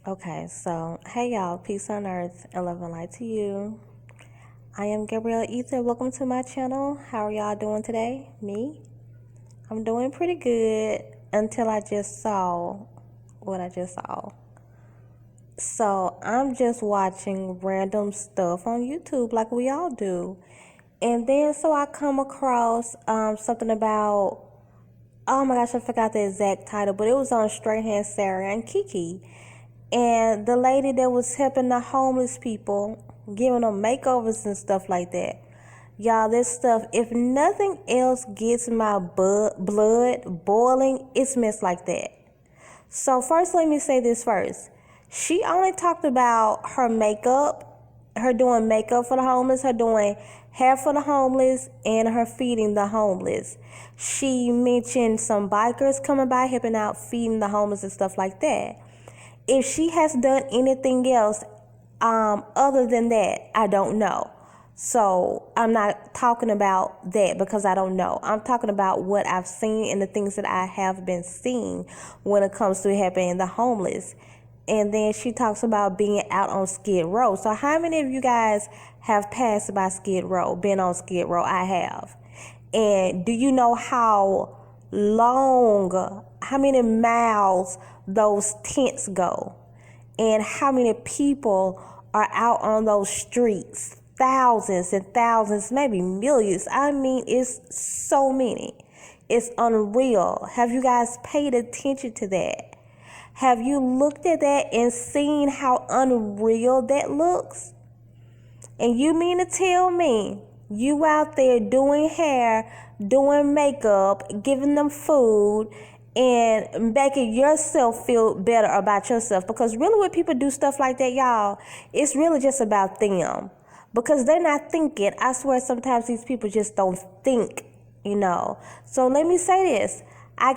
Okay, so hey y'all, peace on earth and love and light to you. I am Gabrielle-Ether. Welcome to my channel. How are y'all doing today? Me? I'm doing pretty good until I just saw what I just saw. So I'm just watching random stuff on YouTube like we all do. And then so I come across something about, oh my gosh, I forgot the exact title, but it was on Strahan, Sara, and Kiki. And the lady that was helping the homeless people, giving them makeovers and stuff like that. Y'all, this stuff, if nothing else gets my blood boiling, it's mess like that. So first, let me say this first. She only talked about her makeup, her doing makeup for the homeless, her doing hair for the homeless, and her feeding the homeless. She mentioned some bikers coming by, helping out, feeding the homeless and stuff like that. If she has done anything else other than that, I don't know. So I'm not talking about that because I don't know. I'm talking about what I've seen and the things that I have been seeing when it comes to helping the homeless. And then she talks about being out on Skid Row. So how many of you guys have passed by Skid Row, been on Skid Row? I have. And do you know how long, how many miles those tents go? And how many people are out on those streets? Thousands and thousands, maybe millions. I mean, it's so many. It's unreal. Have you guys paid attention to that? Have you looked at that and seen how unreal that looks? And you mean to tell me you out there doing hair, doing makeup, giving them food, and making yourself feel better about yourself? Because really when people do stuff like that, y'all, it's really just about them. Because they're not thinking. I swear sometimes these people just don't think, So let me say this. I'm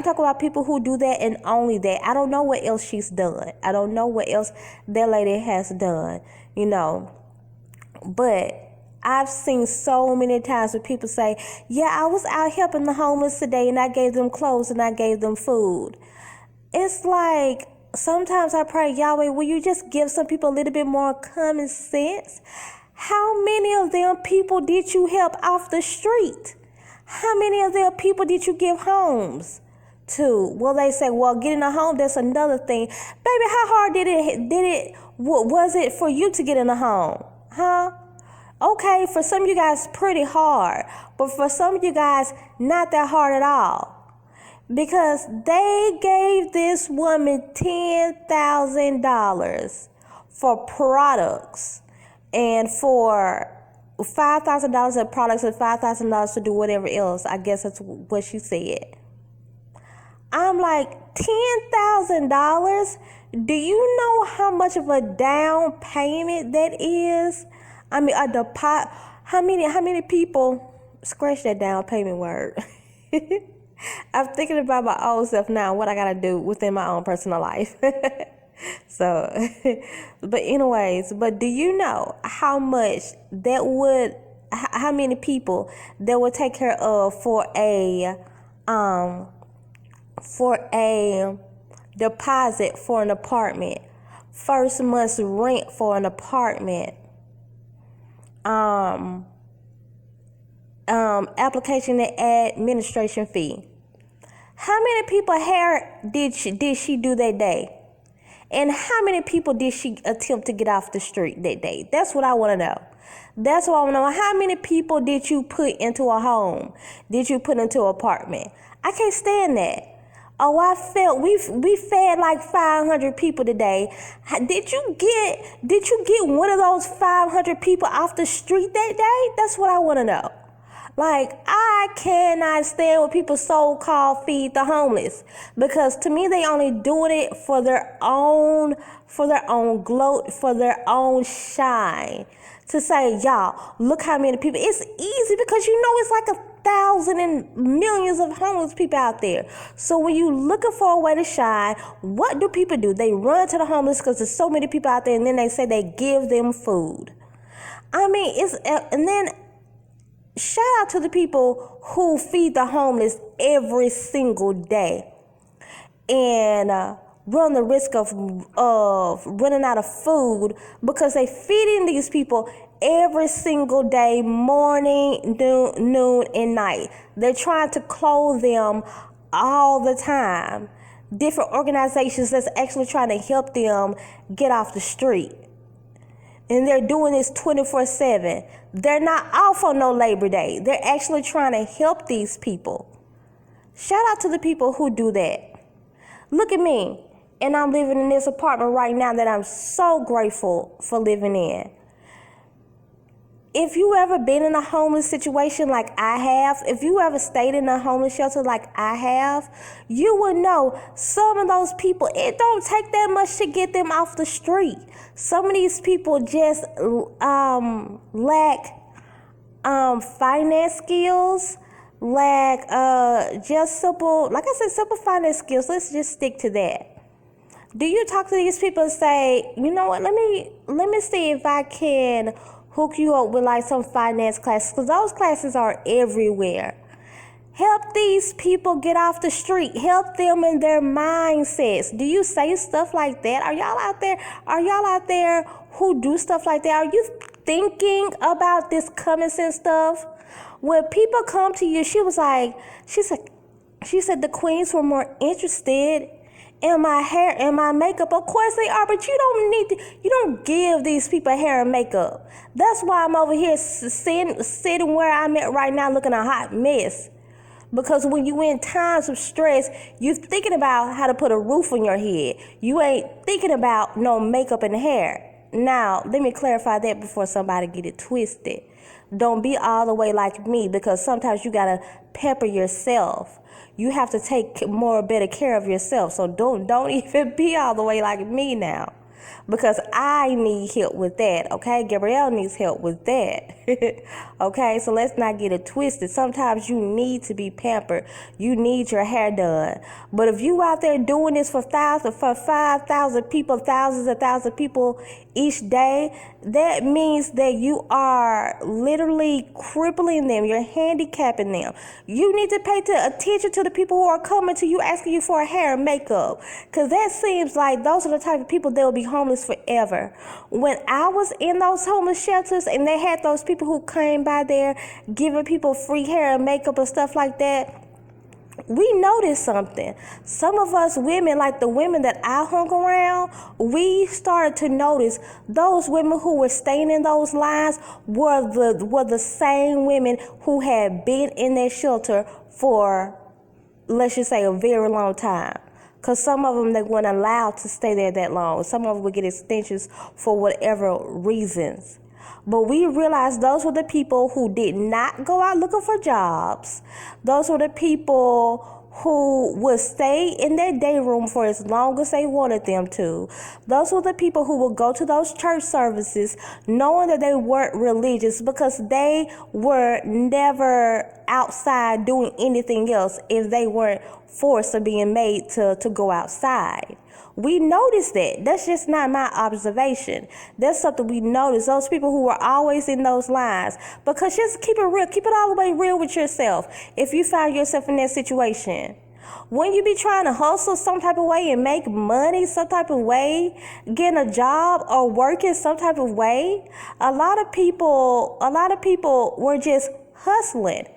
talking about people who do that and only that. I don't know what else she's done. I don't know what else that lady has done, But I've seen so many times where people say, yeah, I was out helping the homeless today and I gave them clothes and I gave them food. It's like, sometimes I pray, Yahweh, will you just give some people a little bit more common sense? How many of them people did you help off the street? How many of them people did you give homes to? Well, they say, well, getting a home, that's another thing. Baby, how hard was it for you to get in a home? Huh? Okay, for some of you guys, pretty hard. But for some of you guys, not that hard at all. Because they gave this woman $10,000 for products and for $5,000 of products and $5,000 to do whatever else. I guess that's what she said. I'm like, $10,000? Do you know how much of a down payment that is? I mean, a deposit. How many people, scratch that down payment word. I'm thinking about my own self now, what I gotta do within my own personal life. So, but do you know how many people that would take care of for a deposit for an apartment, first month's rent for an apartment, application and administration fee? How many people hair did she do that day? And how many people did she attempt to get off the street that day? That's what I want to know. That's what I want to know. How many people did you put into a home? Did you put into an apartment? I can't stand that. Oh, we fed like 500 people today. Did you get one of those 500 people off the street that day? That's what I want to know. Like, I cannot stand when people so-called feed the homeless, because to me they only doing it for their own gloat, for their own shine. To say, y'all, look how many people. It's easy because it's like 1,000 and millions of homeless people out there. So when you looking for a way to shine, what do people do? They run to the homeless because there's so many people out there, and then they say they give them food. I mean, and then shout out to the people who feed the homeless every single day. And run the risk of running out of food because they feeding these people every single day, morning, noon, and night. They're trying to clothe them all the time. Different organizations that's actually trying to help them get off the street. And they're doing this 24/7. They're not off on no Labor Day. They're actually trying to help these people. Shout out to the people who do that. Look at me. And I'm living in this apartment right now that I'm so grateful for living in. If you ever been in a homeless situation like I have, if you ever stayed in a homeless shelter like I have, you would know some of those people, it don't take that much to get them off the street. Some of these people just lack finance skills, lack just simple, like I said, simple finance skills. Let's just stick to that. Do you talk to these people and say, you know what, let me see if I can hook you up with like some finance classes, because those classes are everywhere. Help these people get off the street. Help them in their mindsets. Do you say stuff like that? Are y'all out there who do stuff like that? Are you thinking about this common sense stuff? When people come to you, she said the queens were more interested in my hair and my makeup. Of course they are, but you don't give these people hair and makeup. That's why I'm over here sitting where I'm at right now looking a hot mess. Because when you in times of stress, you're thinking about how to put a roof on your head. You ain't thinking about no makeup and hair. Now, let me clarify that before somebody get it twisted. Don't be all the way like me, because sometimes you gotta pepper yourself. You have to take better care of yourself. So don't even be all the way like me now, because I need help with that. Okay, Gabrielle needs help with that. Okay, so let's not get it twisted. Sometimes you need to be pampered. You need your hair done. But if you out there doing this for 5,000 people, thousands and thousands of people each day, that means that you are literally crippling them. You're handicapping them. You need to pay attention to the people who are coming to you asking you for hair and makeup, because that seems like those are the type of people that will be homeless forever. When I was in those homeless shelters and they had those people who came by there giving people free hair and makeup and stuff like that, we noticed something. Some of us women, like the women that I hung around, we started to notice those women who were staying in those lines were the same women who had been in their shelter for, let's just say, a very long time. Because some of them, they weren't allowed to stay there that long. Some of them would get extensions for whatever reasons. But we realized those were the people who did not go out looking for jobs. Those were the people who would stay in their day room for as long as they wanted them to. Those were the people who would go to those church services knowing that they weren't religious, because they were never outside doing anything else if they weren't forced or being made to go outside. We noticed that. That's just not my observation. That's something we noticed. Those people who were always in those lines. Because just keep it real. Keep it all the way real with yourself. If you find yourself in that situation, when you be trying to hustle some type of way and make money some type of way, getting a job or working some type of way, a lot of people were just hustling.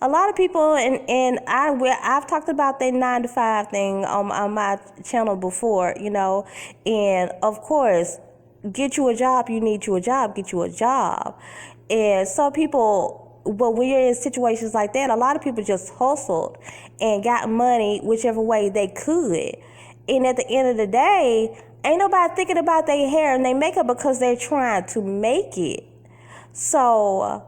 A lot of people, and I've talked about that 9-to-5 thing on my channel before, and of course, get you a job, you need you a job, get you a job. And some people, but when you're in situations like that, a lot of people just hustled and got money whichever way they could. And at the end of the day, ain't nobody thinking about their hair and their makeup because they're trying to make it. So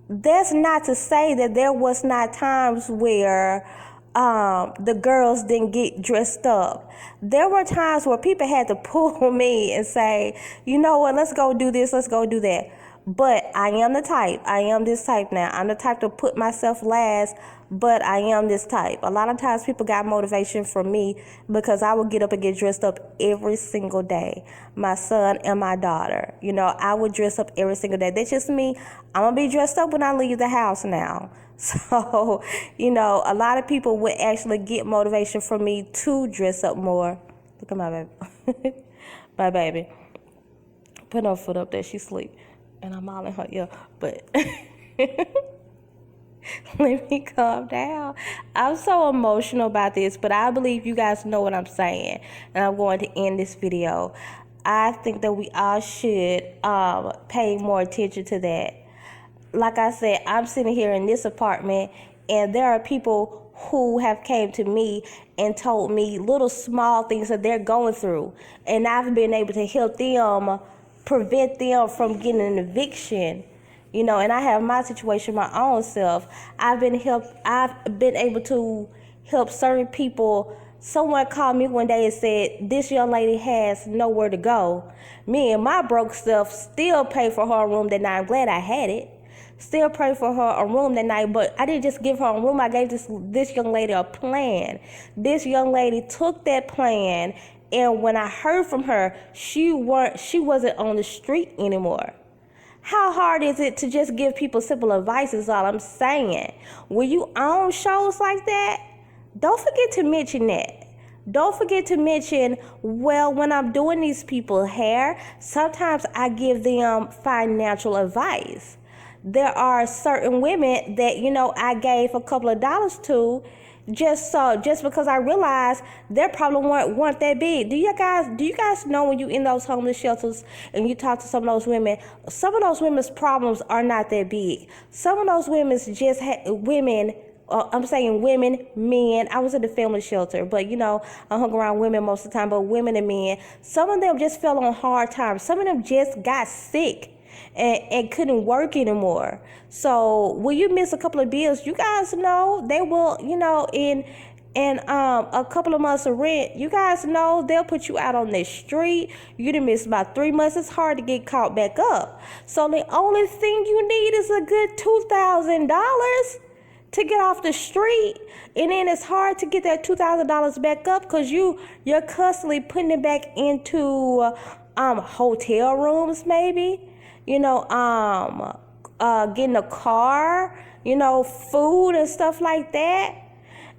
that's not to say that there was not times where the girls didn't get dressed up. There were times where people had to pull me and say, you know what, let's go do this, let's go do that. But I am this type now. I'm the type to put myself last, but I am this type. A lot of times people got motivation from me because I would get up and get dressed up every single day. My son and my daughter, I would dress up every single day. That's just me. I'm going to be dressed up when I leave the house now. So, a lot of people would actually get motivation from me to dress up more. Look at my baby. My baby. Put her foot up there, she sleep. And I'm all in her ear. But let me calm down. I'm so emotional about this, but I believe you guys know what I'm saying. And I'm going to end this video. I think that we all should pay more attention to that. Like I said, I'm sitting here in this apartment, and there are people who have came to me and told me little small things that they're going through, and I've been able to help them, prevent them from getting an eviction. You know, and I have my situation my own self. I've been able to help certain people. Someone called me one day and said, this young lady has nowhere to go. Me and my broke stuff still pay for her room that night. I'm glad I had it. Still pray for her a room that night, but I didn't just give her a room. I gave this young lady a plan. This young lady took that plan, and when I heard from her, she wasn't on the street anymore. How hard is it to just give people simple advice is all I'm saying. When you own shows like that, don't forget to mention that. Don't forget to mention, well, when I'm doing these people's hair, sometimes I give them financial advice. There are certain women that, you know, I gave a couple of dollars to just because I realized their problem weren't that big. Do you guys know, when you in those homeless shelters and you talk to some of those women's problems are not that big. Some of those women's just women. I'm saying women, men. I was in the family shelter, but you know, I hung around women most of the time, but women and men. Some of them just fell on hard times. Some of them just got sick and couldn't work anymore. So when you miss a couple of bills, you guys know they will, you know, in a couple of months of rent, you guys know they'll put you out on the street. You done missed about 3 months. It's hard to get caught back up. So the only thing you need is a good $2,000 to get off the street, and then it's hard to get that $2,000 back up because you're constantly putting it back into hotel rooms, maybe, you know, getting a car, you know, food and stuff like that,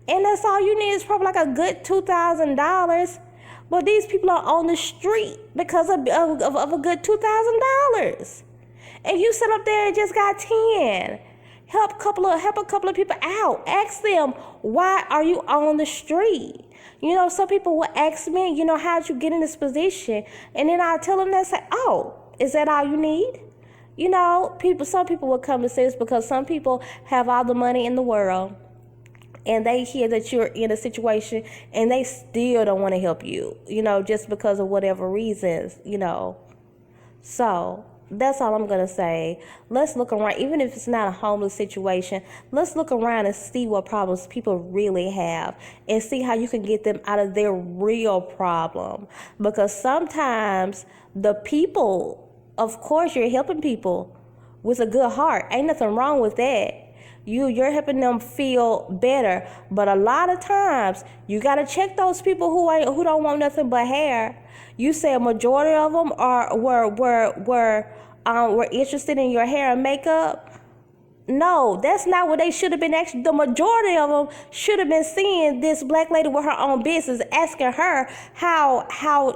and that's all you need is probably like a good $2,000. But these people are on the street because of a good $2,000, and you sit up there and just got 10. Help a couple of people out. Ask them, why are you on the street? You know, some people will ask me, you know, how'd you get in this position? And then I'll tell them that, say, oh, is that all you need? You know, some people will come to say this because some people have all the money in the world, and they hear that you're in a situation and they still don't want to help you, you know, just because of whatever reasons, you know. So that's all I'm going to say. Let's look around. Even if it's not a homeless situation, let's look around and see what problems people really have and see how you can get them out of their real problem. Because sometimes the people, of course, you're helping people with a good heart. Ain't nothing wrong with that. You're helping them feel better. But a lot of times, you got to check those people who don't want nothing but hair. You say a majority of them were interested in your hair and makeup. No, that's not what they should have been. Actually, the majority of them should have been seeing this black lady with her own business, asking her how.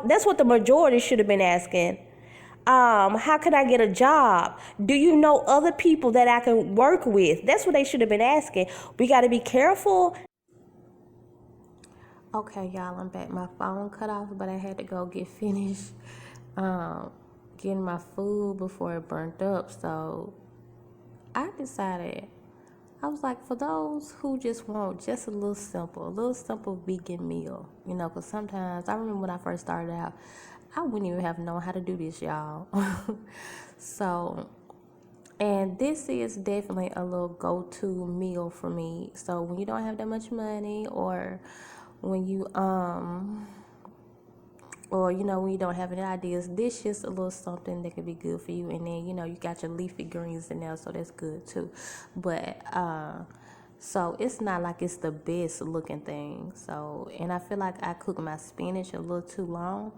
That's what the majority should have been asking. How can I get a job? Do you know other people that I can work with? That's what they should have been asking. We got to be careful. Okay, y'all, I'm back. My phone cut off, but I had to go get finished getting my food before it burnt up. So I decided, I was like, for those who just want just a little simple vegan meal, you know, because sometimes, I remember when I first started out, I wouldn't even have known how to do this, y'all. So, and this is definitely a little go-to meal for me. So when you don't have that much money, or when you when you don't have any ideas, this is a little something that could be good for you. And then, you know, you got your leafy greens in there, so that's good too. But so it's not like it's the best looking thing. So, and I feel like I cook my spinach a little too long,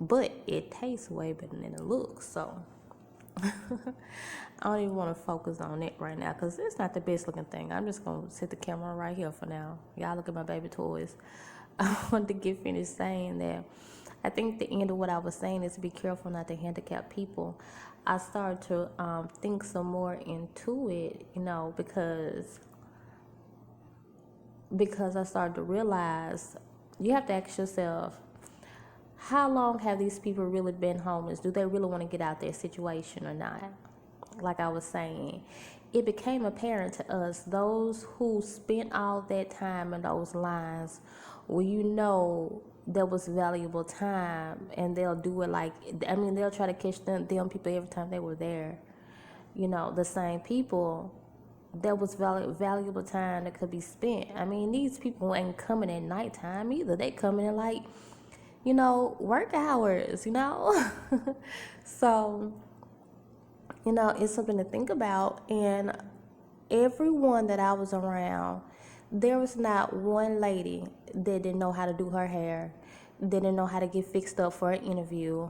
but it tastes way better than it looks. So I don't even want to focus on it right now because it's not the best looking thing. I'm just going to set the camera right here for now. Y'all look at my baby toys. I wanted to get finished saying that I think the end of what I was saying is be careful not to handicap people. I started to think some more into it, because I started to realize you have to ask yourself, how long have these people really been homeless? Do they really want to get out their situation or not? Like I was saying, it became apparent to us, those who spent all that time in those lines, well, there was valuable time, and they'll do it they'll try to catch them people every time they were there. The same people, there was valuable time that could be spent. These people ain't coming at nighttime either. They coming in work hours, So, it's something to think about. And everyone that I was around, there was not one lady that didn't know how to do her hair, didn't know how to get fixed up for an interview.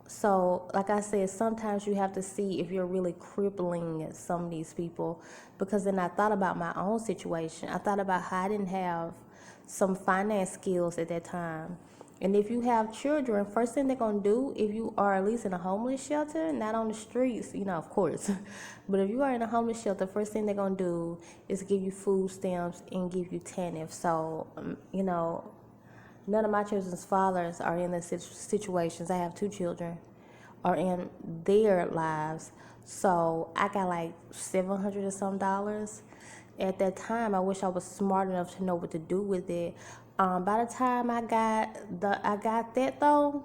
So, like I said, sometimes you have to see if you're really crippling some of these people, because then I thought about my own situation. I thought about how I didn't have some finance skills at that time. And if you have children, first thing they're going to do, if you are at least in a homeless shelter, not on the streets, of course, but if you are in a homeless shelter, first thing they're going to do is give you food stamps and give you TANF. So, none of my children's fathers are in those situations. I have 2 children, are in their lives. So I got like $700 or some dollars. At that time, I wish I was smart enough to know what to do with it. By the time I got that though,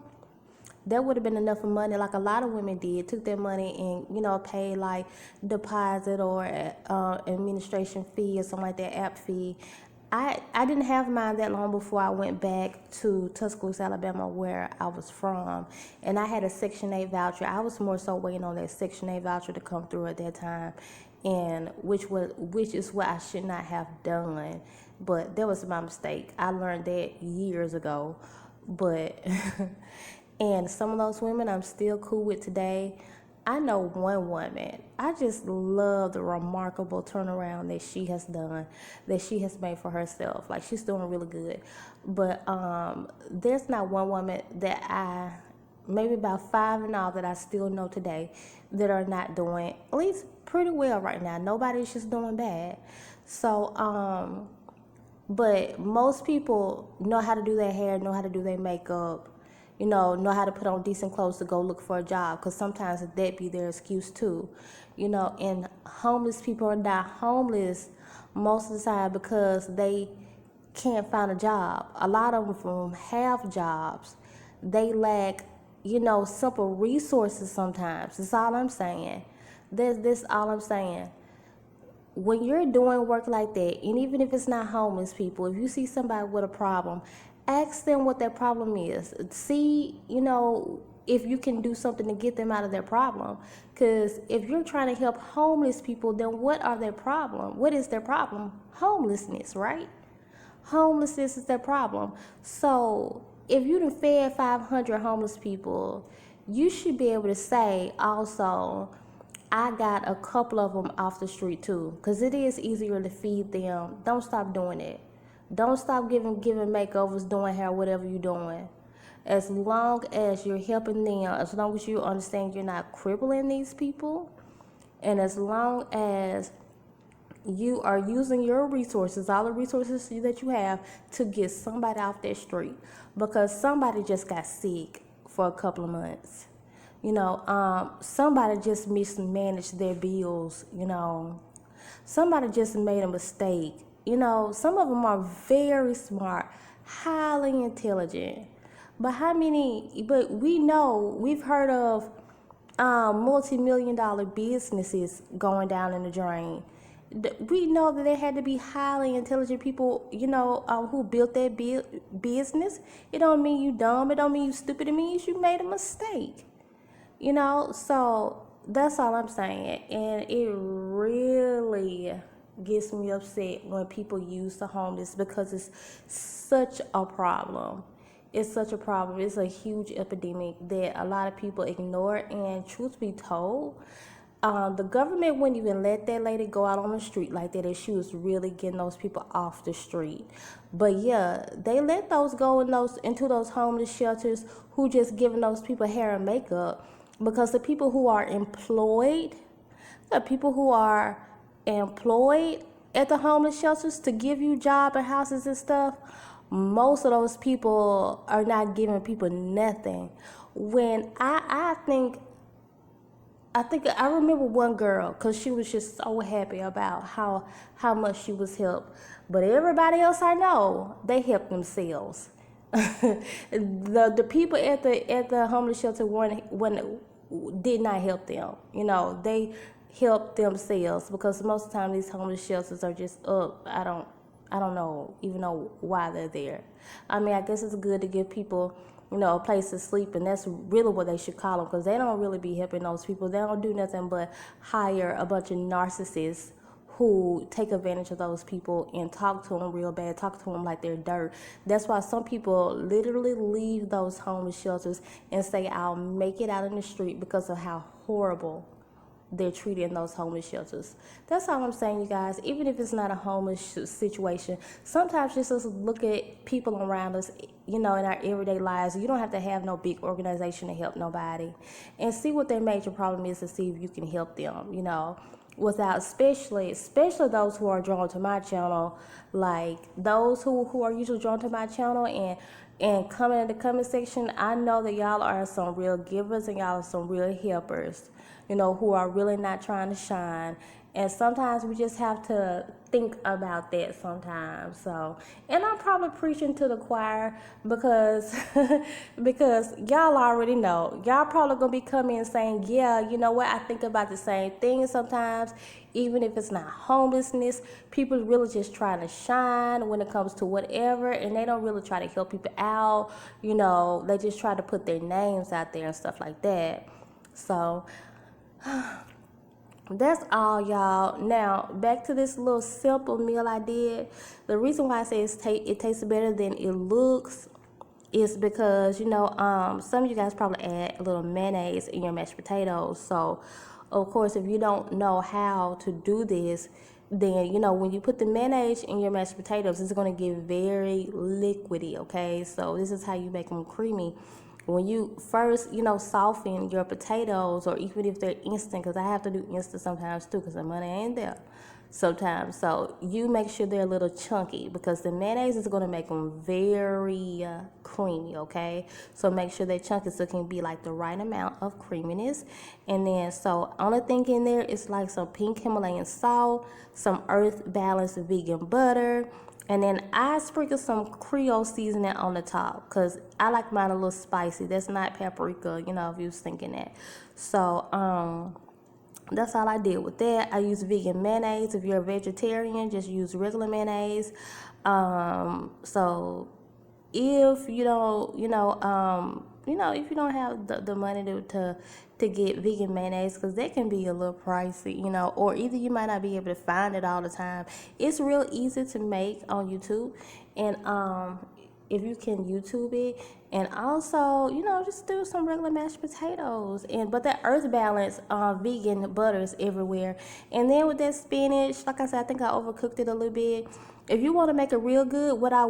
that would have been enough of money, like a lot of women did, took their money and, paid like deposit or administration fee or something like that, app fee. I didn't have mine that long before I went back to Tuscaloosa, Alabama, where I was from, and I had a Section 8 voucher. I was more so waiting on that Section 8 voucher to come through at that time, and which is what I should not have done, but that was my mistake. I learned that years ago, but and some of those women I'm still cool with today. I know one woman, I just love the remarkable turnaround that she has done, that she has made for herself. Like, she's doing really good. But there's not one woman that maybe about 5 in all that I still know today that are not doing at least pretty well right now. Nobody's just doing bad. So, but most people know how to do their hair, know how to do their makeup, know how to put on decent clothes to go look for a job, because sometimes that be their excuse too. And homeless people are not homeless most of the time because they can't find a job. A lot of them have jobs. They lack, simple resources sometimes. That's all I'm saying. That's all I'm saying. When you're doing work like that, and even if it's not homeless people, if you see somebody with a problem, ask them what their problem is. See, if you can do something to get them out of their problem. Because if you're trying to help homeless people, then what are their problem? What is their problem? Homelessness, right? Homelessness is their problem. So if you done fed 500 homeless people, you should be able to say also, I got a couple of them off the street too, because it is easier to feed them. Don't stop doing it. Don't stop giving makeovers, doing hair, whatever you're doing. As long as you're helping them, as long as you understand you're not crippling these people, and as long as you are using your resources, all the resources that you have, to get somebody off that street, because somebody just got sick for a couple of months. Somebody just mismanaged their bills, somebody just made a mistake. Some of them are very smart, highly intelligent. But we've heard of multi-million-dollar businesses going down in the drain. We know that there had to be highly intelligent people, who built that business. It don't mean you dumb. It don't mean you stupid. It means you made a mistake. So that's all I'm saying. And it really gets me upset when people use the homeless, because it's such a problem. It's such a problem. It's a huge epidemic that a lot of people ignore. And truth be told, the government wouldn't even let that lady go out on the street like that if she was really getting those people off the street. But yeah, they let those go into those homeless shelters who just giving those people hair and makeup, because the people who are employed, at the homeless shelters to give you job and houses and stuff, most of those people are not giving people nothing. When I remember one girl, because she was just so happy about how much she was helped. But everybody else I know, they helped themselves. The people at the homeless shelter did not help them. They helped themselves, because most of the time these homeless shelters are just up. I don't even know why they're there. I mean, I guess it's good to give people, a place to sleep, and that's really what they should call them, because they don't really be helping those people. They don't do nothing but hire a bunch of narcissists who take advantage of those people and talk to them real bad, talk to them like they're dirt. That's why some people literally leave those homeless shelters and say, I'll make it out in the street, because of how horrible they're treated in those homeless shelters. That's all I'm saying, you guys. Even if it's not a homeless situation, sometimes just look at people around us, in our everyday lives. You don't have to have no big organization to help nobody, and see what their major problem is to see if you can help them, without, especially those who are drawn to my channel, like those who are usually drawn to my channel and comment in the comment section. I know that y'all are some real givers, and y'all are some real helpers, who are really not trying to shine. And sometimes we just have to think about that sometimes. So, and I'm probably preaching to the choir, because because y'all already know. Y'all probably gonna be coming and saying, yeah, you know what, I think about the same thing sometimes. Even if it's not homelessness, people really just trying to shine when it comes to whatever, and they don't really try to help people out. They just try to put their names out there and stuff like that. So that's all, y'all. Now, back to this little simple meal I did. The reason why I say it tastes better than it looks is because, some of you guys probably add a little mayonnaise in your mashed potatoes. So, of course, if you don't know how to do this, then, when you put the mayonnaise in your mashed potatoes, it's going to get very liquidy, okay? So, this is how you make them creamy. When you first, soften your potatoes, or even if they're instant, because I have to do instant sometimes too, because the money ain't there sometimes. So you make sure they're a little chunky, because the mayonnaise is going to make them very creamy, okay? So make sure they're chunky, so it can be like the right amount of creaminess. And then, so only thing in there is like some pink Himalayan salt, some earth balanced vegan butter, and then I sprinkle some Creole seasoning on the top, because I like mine a little spicy. That's not paprika, if you was thinking that. So, that's all I did with that. I use vegan mayonnaise. If you're a vegetarian, just use regular mayonnaise. So if you don't, if you don't have the money to get vegan mayonnaise, because that can be a little pricey, or either you might not be able to find it all the time. It's real easy to make on YouTube, and if you can YouTube it, and also, just do some regular mashed potatoes, but that earth balance vegan butter is everywhere. And then with that spinach, like I said, I think I overcooked it a little bit. If you want to make it real good, what I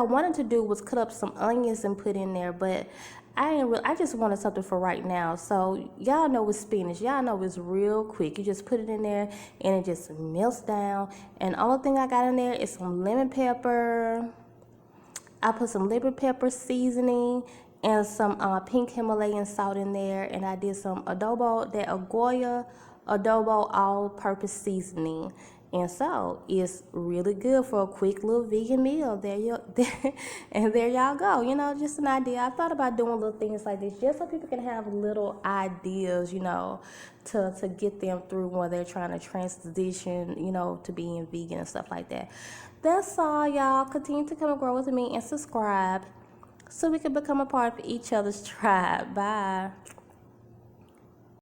wanted to do was cut up some onions and put in there, but I just wanted something for right now. So y'all know with spinach, y'all know it's real quick. You just put it in there and it just melts down. And the only thing I got in there is some lemon pepper. I put some lemon pepper seasoning and some pink Himalayan salt in there, and I did some adobo all-purpose seasoning. And so it's really good for a quick little vegan meal. There y'all go. Just an idea. I thought about doing little things like this just so people can have little ideas, to get them through when they're trying to transition, to being vegan and stuff like that. That's all, y'all. Continue to come and grow with me and subscribe so we can become a part of each other's tribe. Bye.